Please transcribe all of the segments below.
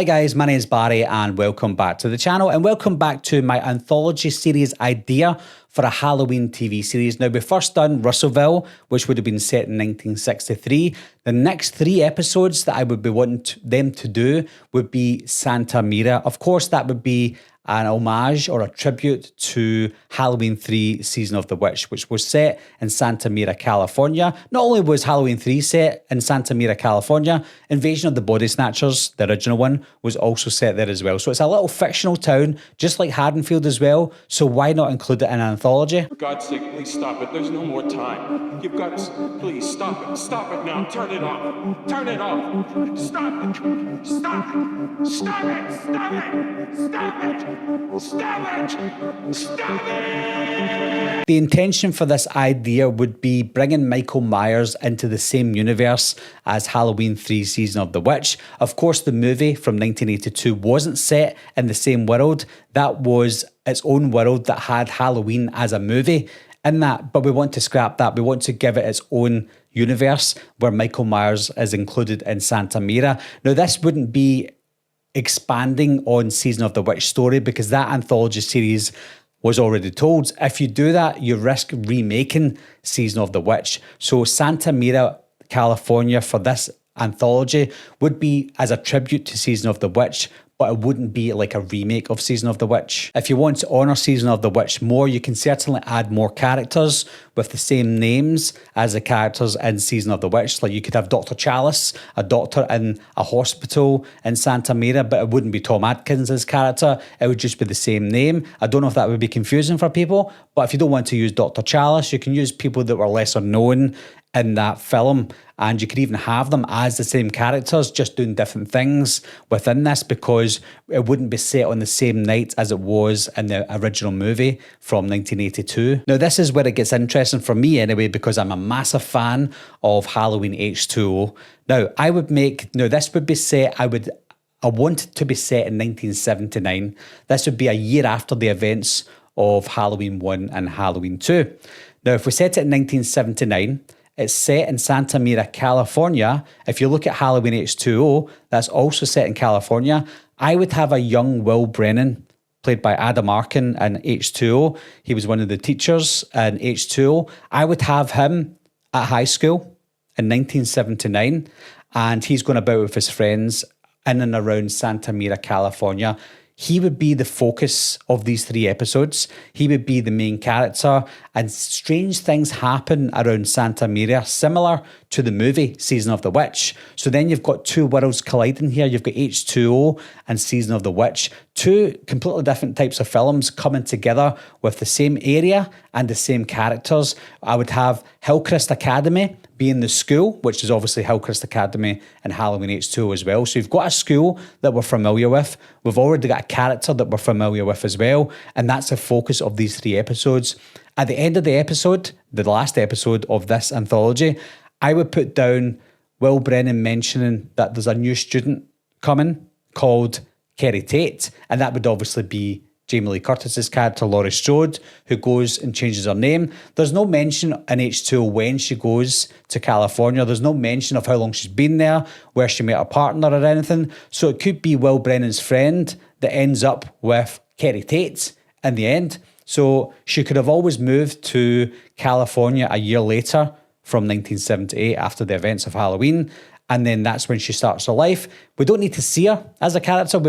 Hi guys, my name is Barry and welcome back to the channel and welcome back to my anthology series idea for a Halloween TV series. Now we first done Russellville, which would have been set in 1963. The next 3 episodes that I would be wanting them to do would be Santa Mira. Of course, that would be an homage or a tribute to Halloween 3 Season of the Witch, which was set in Santa Mira, California. Not only was Halloween 3 set in Santa Mira, California, Invasion of the Body Snatchers, the original one, was also set there as well. So it's a little fictional town, just like Haddonfield as well. So why not include it in an anthology? For God's sake, please stop it. There's no more time. You've got to... Please, stop it. Stop it now. Turn it off. Turn it off. Stop it. Stop it. Stop it. Stop it. Stop it. Stop it. Stop it. The intention for this idea would be bringing Michael Myers into the same universe as Halloween 3 Season of the Witch. Of course, the movie from 1982 wasn't set in the same world. That was its own world that had Halloween as a movie in that, but we want to scrap that. We want to give it its own universe where Michael Myers is included in Santa Mira. Now, this wouldn't be expanding on Season of the Witch story because that anthology series was already told. If you do that, you risk remaking Season of the Witch. So Santa Mira, California for this anthology would be as a tribute to Season of the Witch, but it wouldn't be like a remake of Season of the Witch. If you want to honour Season of the Witch more, you can certainly add more characters with the same names as the characters in Season of the Witch. Like you could have Dr. Chalice, a doctor in a hospital in Santa Mira, but it wouldn't be Tom Atkins' character. It would just be the same name. I don't know if that would be confusing for people, but if you don't want to use Dr. Chalice, you can use people that were lesser known in that film, and you could even have them as the same characters, just doing different things within this, because it wouldn't be set on the same night as it was in the original movie from 1982. Now, this is where it gets interesting for me anyway, because I'm a massive fan of Halloween H20. Now, this would be set, I want it to be set in 1979. This would be a year after the events of Halloween 1 and Halloween 2. Now, if we set it in 1979, it's set in Santa Mira, California. If you look at Halloween H20, that's also set in California. I would have a young Will Brennan, played by Adam Arkin in H20. He was one of the teachers in H20. I would have him at high school in 1979, and he's going about with his friends in and around Santa Mira, California. He would be the focus of these 3 episodes. He would be the main character, and strange things happen around Santa Mira, similar to the movie Season of the Witch. So then you've got 2 worlds colliding here. You've got H20 and Season of the Witch, 2 completely different types of films coming together with the same area and the same characters. I would have Hillcrest Academy being the school, which is obviously Hillcrest Academy and Halloween H20 as well. So you've got a school that we're familiar with. We've already got a character that we're familiar with as well. And that's the focus of these 3 episodes. At the end of the episode, the last episode of this anthology, I would put down Will Brennan mentioning that there's a new student coming called Kerry Tate. And that would obviously be Jamie Lee Curtis's character, Laurie Strode, who goes and changes her name. There's no mention in H2 when she goes to California. There's no mention of how long she's been there, where she met her partner or anything. So it could be Will Brennan's friend that ends up with Kerry Tate in the end. So she could have always moved to California a year later from 1978 after the events of Halloween. And then that's when she starts her life. We don't need to see her as a character.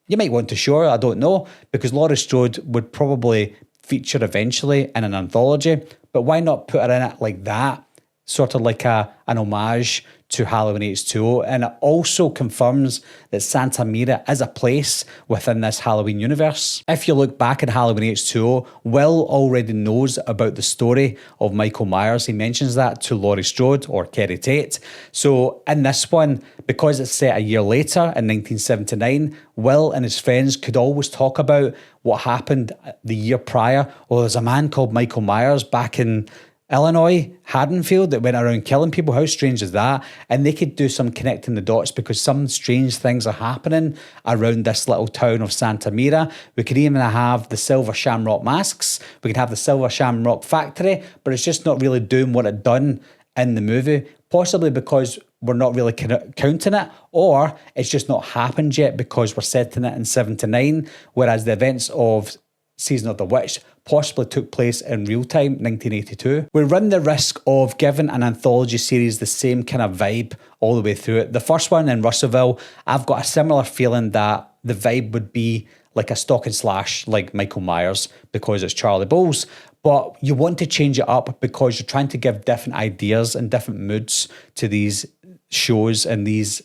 You might want to show her, I don't know, because Laurie Strode would probably feature eventually in an anthology, but why not put her in it like that? Sort of like an homage to Halloween H20, and it also confirms that Santa Mira is a place within this Halloween universe. If you look back at Halloween H20, Will already knows about the story of Michael Myers. He mentions that to Laurie Strode or Kerry Tate. So in this one, because it's set a year later in 1979, Will and his friends could always talk about what happened the year prior. Oh, there's a man called Michael Myers back in Illinois, Haddonfield, that went around killing people. How strange is that? And they could do some connecting the dots because some strange things are happening around this little town of Santa Mira. We could even have the Silver Shamrock masks. We could have the Silver Shamrock factory, but it's just not really doing what it done in the movie. Possibly because we're not really counting it, or it's just not happened yet because we're setting it in 7 to 9, whereas the events of Season of the Witch possibly took place in real time, 1982. We run the risk of giving an anthology series the same kind of vibe all the way through it. The first one in Russellville, I've got a similar feeling that the vibe would be like a stock and slash like Michael Myers because it's Charlie Bowles. But you want to change it up because you're trying to give different ideas and different moods to these shows and these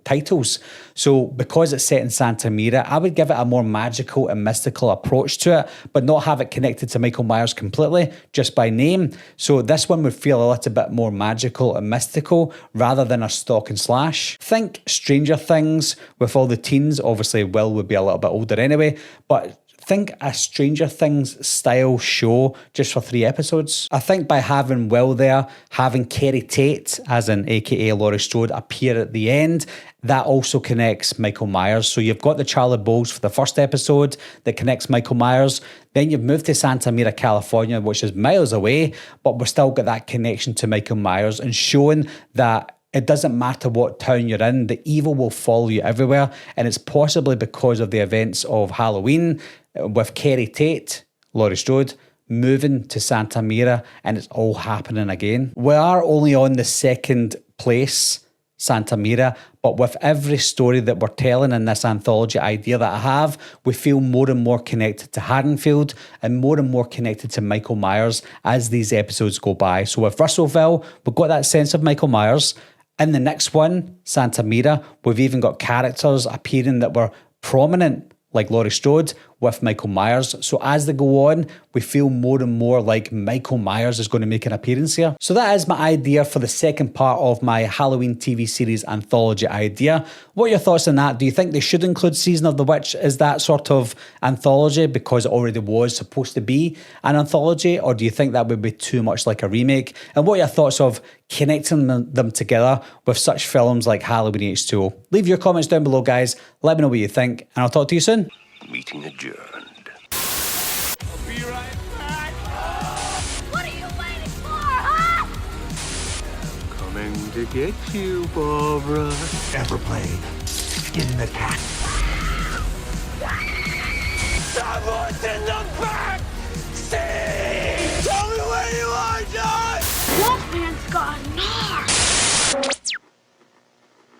titles. So because it's set in Santa Mira, I would give it a more magical and mystical approach to it, but not have it connected to Michael Myers completely, just by name. So this one would feel a little bit more magical and mystical rather than a stock and slash. Think Stranger Things with all the teens. Obviously, Will would be a little bit older anyway, but think a Stranger Things style show just for 3 episodes. I think by having Will there, having Kerry Tate, as in aka Laurie Strode, appear at the end, that also connects Michael Myers. So you've got the Charlie Bowles for the first episode that connects Michael Myers. Then you've moved to Santa Mira, California, which is miles away, but we've still got that connection to Michael Myers and showing that it doesn't matter what town you're in, the evil will follow you everywhere. And it's possibly because of the events of Halloween with Kerry Tate, Laurie Strode, moving to Santa Mira, and it's all happening again. We are only on the second place, Santa Mira, but with every story that we're telling in this anthology idea that I have, we feel more and more connected to Haddonfield and more connected to Michael Myers as these episodes go by. So with Russellville, we've got that sense of Michael Myers. In the next one, Santa Mira, we've even got characters appearing that were prominent, like Laurie Strode, with Michael Myers. So as they go on, we feel more and more like Michael Myers is going to make an appearance here. So that is my idea for the second part of my Halloween TV series anthology idea. What are your thoughts on that? Do you think they should include Season of the Witch as that sort of anthology because it already was supposed to be an anthology? Or do you think that would be too much like a remake? And what are your thoughts of connecting them together with such films like Halloween H20? Leave your comments down below, guys. Let me know what you think, and I'll talk to you soon. Meeting adjourned. I'll be right back. What are you waiting for, huh? Coming to get you, Barbara. Ever played Skin the Cat? Someone's in the back!